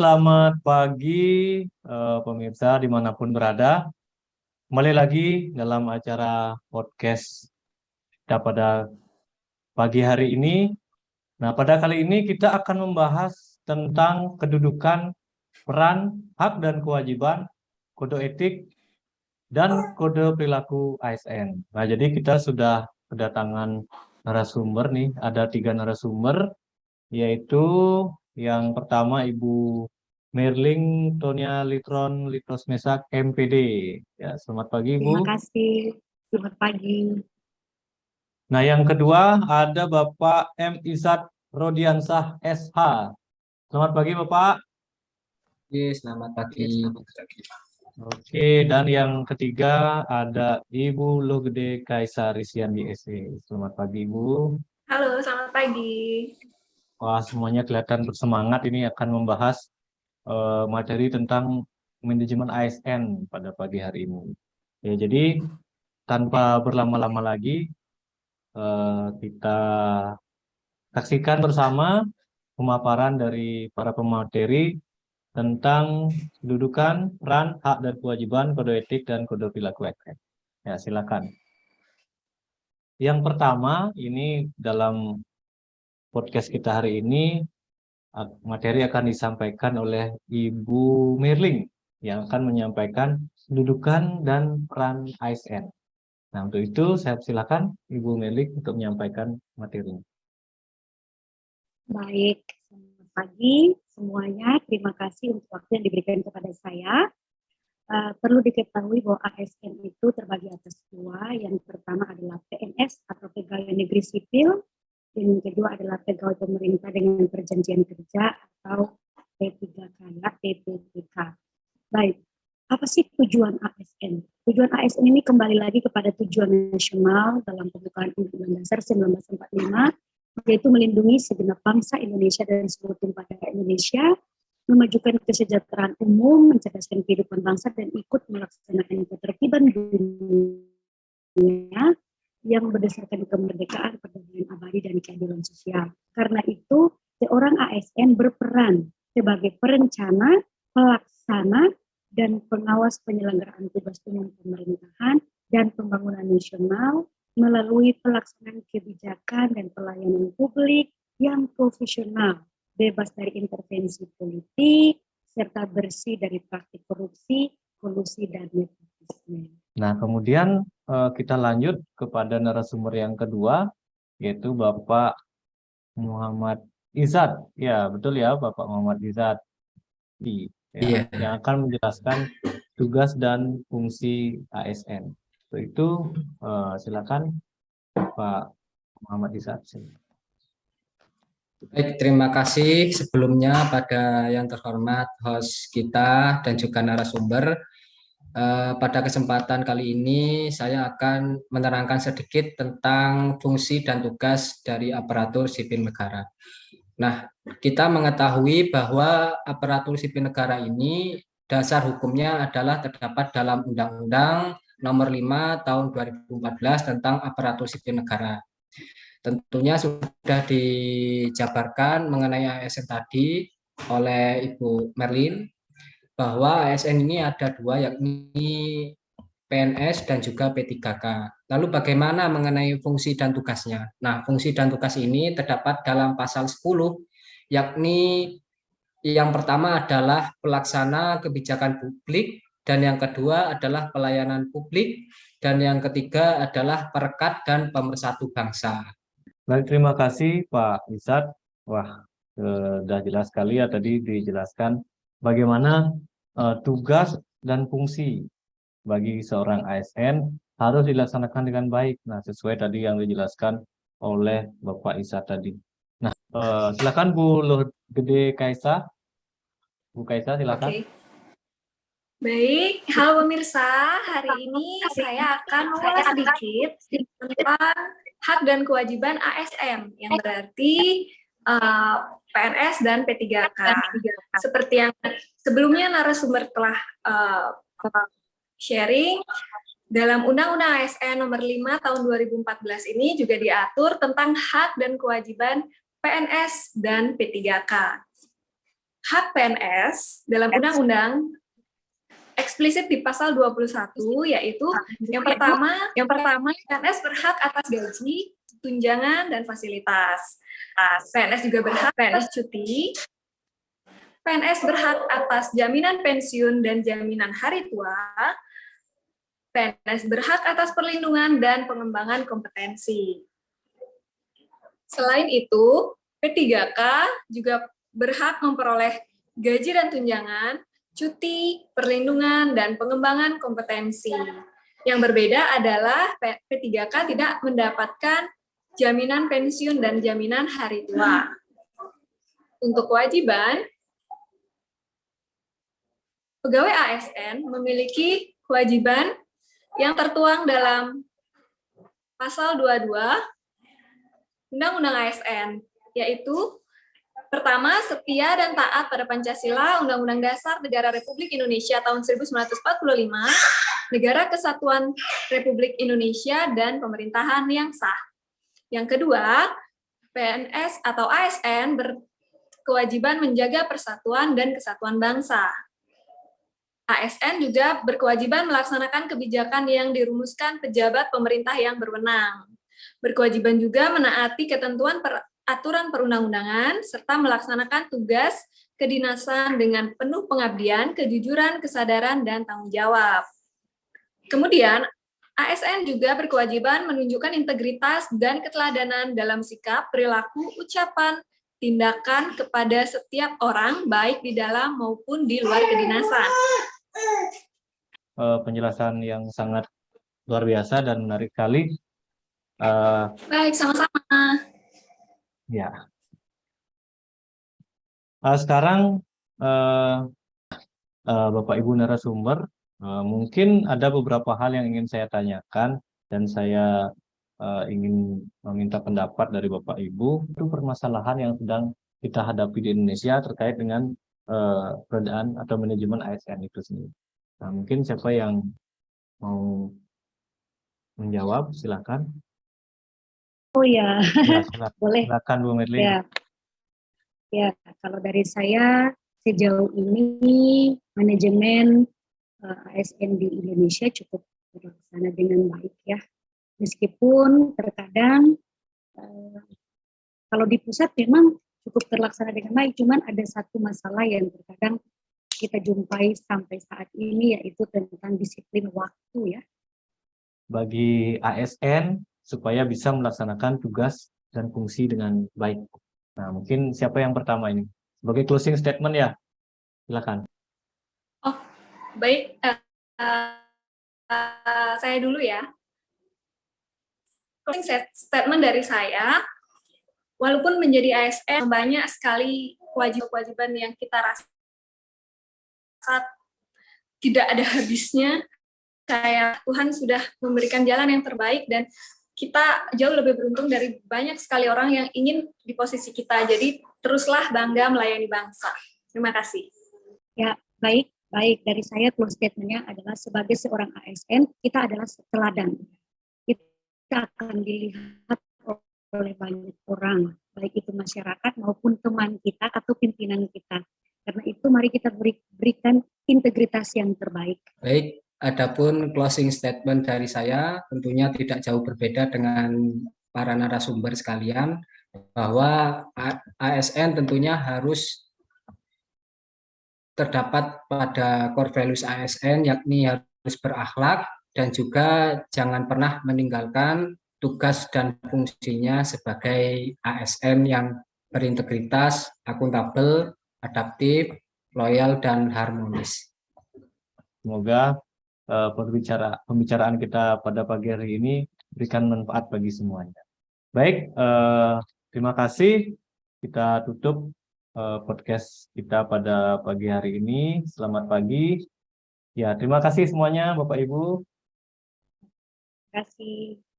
selamat pagi pemirsa dimanapun berada. Kembali lagi dalam acara podcast kita pada pagi hari ini. Nah, pada kali ini kita akan membahas tentang kedudukan, peran, hak dan kewajiban, kode etik, dan kode perilaku ASN. Nah, jadi kita sudah kedatangan narasumber nih, ada 3 narasumber, yaitu yang pertama Ibu Merling Tonia Litron Litros Mesak MPD. Ya, selamat pagi Terima Ibu. kasih. Selamat pagi. Nah, yang kedua ada Bapak M. Izat Rodiansah SH. Selamat pagi Bapak. Selamat pagi. Oke, dan yang ketiga ada Ibu Lugede Kaisar Risiandi SE. Selamat pagi Ibu. Halo, selamat pagi. Wah, semuanya kelihatan bersemangat ini akan membahas materi tentang manajemen ASN pada pagi hari ini. Ya, jadi tanpa berlama-lama lagi, kita saksikan bersama pemaparan dari para pemateri tentang kedudukan, peran, hak dan kewajiban, kode etik, dan kode perilaku ASN. Ya, silakan. Yang pertama, ini dalam podcast kita hari ini, materi akan disampaikan oleh Ibu Merling yang akan menyampaikan kedudukan dan peran ASN. Nah, untuk itu saya silakan Ibu Merling untuk menyampaikan materinya. Baik, selamat pagi semuanya. Terima kasih untuk waktu yang diberikan kepada saya. Perlu diketahui bahwa ASN itu terbagi atas 2. Yang pertama adalah PNS atau pegawai negeri sipil, dan yang kedua adalah pegawai pemerintah dengan perjanjian kerja atau P3K ya, PPTK. Baik, apa sih tujuan ASN? Tujuan ASN ini kembali lagi kepada tujuan nasional dalam pembukaan Undang-Undang Dasar 1945, yaitu melindungi segenap bangsa Indonesia dan seluruh tumpah darah Indonesia, memajukan kesejahteraan umum, mencerdaskan kehidupan bangsa, dan ikut melaksanakan ketertiban dunia yang berdasarkan kemerdekaan, perdamaian abadi, dan keadilan sosial. Karena itu, seorang ASN berperan sebagai perencana, pelaksana, dan pengawas penyelenggaraan tugas umum pemerintahan dan pembangunan nasional melalui pelaksanaan kebijakan dan pelayanan publik yang profesional, bebas dari intervensi politik, serta bersih dari praktik korupsi, kolusi, dan nepotisme. Nah, kemudian kita lanjut kepada narasumber yang kedua, yaitu Bapak Muhammad Izat. Ya, betul ya, Bapak Muhammad Izat. Ya, yang akan menjelaskan tugas dan fungsi ASN. Untuk itu, silakan Pak Muhammad Izat. Baik, terima kasih sebelumnya pada yang terhormat host kita dan juga narasumber. Pada kesempatan kali ini saya akan menerangkan sedikit tentang fungsi dan tugas dari aparatur sipil negara. Nah, kita mengetahui bahwa aparatur sipil negara ini dasar hukumnya adalah terdapat dalam Undang-Undang Nomor 5 Tahun 2014 tentang aparatur sipil negara. Tentunya sudah dijabarkan mengenai ASN tadi oleh Ibu Merlin, bahwa ASN ini ada 2, yakni PNS dan juga P3K. Lalu bagaimana mengenai fungsi dan tugasnya? Nah, fungsi dan tugas ini terdapat dalam pasal 10, yakni yang pertama adalah pelaksana kebijakan publik, dan yang kedua adalah pelayanan publik, dan yang ketiga adalah perekat dan pemersatu bangsa. Baik, terima kasih Pak Izat. Wah, sudah jelas sekali ya tadi dijelaskan bagaimana tugas dan fungsi bagi seorang ASN harus dilaksanakan dengan baik. Nah, sesuai tadi yang dijelaskan oleh Bapak Izat tadi. Nah, silakan Bu Lugede Kaisa. Bu Kaisa, silakan. Oke. Baik, halo pemirsa. Hari ini saya akan mengulas sedikit tentang hak dan kewajiban ASN, yang berarti PNS dan P3K. Seperti yang sebelumnya narasumber telah sharing, dalam Undang-Undang ASN Nomor 5 Tahun 2014 ini juga diatur tentang hak dan kewajiban PNS dan P3K. hak PNS dalam undang-undang eksplisit di pasal 21, yaitu yang pertama PNS berhak atas gaji, tunjangan, dan fasilitas. PNS juga berhak atas cuti. PNS berhak atas jaminan pensiun dan jaminan hari tua. PNS berhak atas perlindungan dan pengembangan kompetensi. Selain itu, P3K juga berhak memperoleh gaji dan tunjangan, cuti, perlindungan, dan pengembangan kompetensi. Yang berbeda adalah P3K tidak mendapatkan jaminan pensiun dan jaminan hari tua. Untuk kewajiban, pegawai ASN memiliki kewajiban yang tertuang dalam pasal 22 Undang-Undang ASN, yaitu pertama, setia dan taat pada Pancasila, Undang-Undang Dasar Negara Republik Indonesia tahun 1945, Negara Kesatuan Republik Indonesia, dan pemerintahan yang sah. Yang kedua, PNS atau ASN berkewajiban menjaga persatuan dan kesatuan bangsa. ASN juga berkewajiban melaksanakan kebijakan yang dirumuskan pejabat pemerintah yang berwenang. Berkewajiban juga menaati ketentuan aturan perundang-undangan, serta melaksanakan tugas kedinasan dengan penuh pengabdian, kejujuran, kesadaran, dan tanggung jawab. Kemudian, ASN juga berkewajiban menunjukkan integritas dan keteladanan dalam sikap, perilaku, ucapan, tindakan kepada setiap orang, baik di dalam maupun di luar kedinasan. Penjelasan yang sangat luar biasa dan menarik sekali. Baik, sama-sama. Ya. Sekarang Bapak Ibu narasumber, mungkin ada beberapa hal yang ingin saya tanyakan dan saya ingin meminta pendapat dari Bapak Ibu. Itu permasalahan yang sedang kita hadapi di Indonesia terkait dengan peradaan atau manajemen ASN itu sendiri. Nah, mungkin siapa yang mau menjawab, silakan. Oh ya, Ya, silakan. boleh. Silakan Bu Merlin. Ya, kalau dari saya sejauh ini manajemen ASN di Indonesia cukup terlaksana dengan baik ya. Meskipun terkadang kalau di pusat memang cukup terlaksana dengan baik, cuman ada satu masalah yang terkadang kita jumpai sampai saat ini, yaitu tentang disiplin waktu ya. Bagi ASN supaya bisa melaksanakan tugas dan fungsi dengan baik. Nah, mungkin siapa yang pertama ini? Sebagai closing statement ya, silakan. Oh, baik. Saya dulu ya. Closing statement dari saya, walaupun menjadi ASN banyak sekali kewajiban yang kita rasa tidak ada habisnya, kayak Tuhan sudah memberikan jalan yang terbaik dan kita jauh lebih beruntung dari banyak sekali orang yang ingin di posisi kita. Jadi teruslah bangga melayani bangsa. Terima kasih. Ya, baik. Dari saya close statement-nya adalah sebagai seorang ASN, kita adalah teladan. Kita akan dilihat oleh banyak orang, baik itu masyarakat maupun teman kita atau pimpinan kita. Karena itu mari kita berikan integritas yang terbaik. Baik, adapun closing statement dari saya tentunya tidak jauh berbeda dengan para narasumber sekalian, bahwa ASN tentunya harus terdapat pada core values ASN, yakni harus berakhlak dan juga jangan pernah meninggalkan tugas dan fungsinya sebagai ASN yang berintegritas, akuntabel, adaptif, loyal, dan harmonis. Semoga pembicaraan kita pada pagi hari ini berikan manfaat bagi semuanya. Baik, terima kasih. Kita tutup podcast kita pada pagi hari ini. Selamat pagi. Ya, terima kasih semuanya Bapak Ibu. Terima kasih.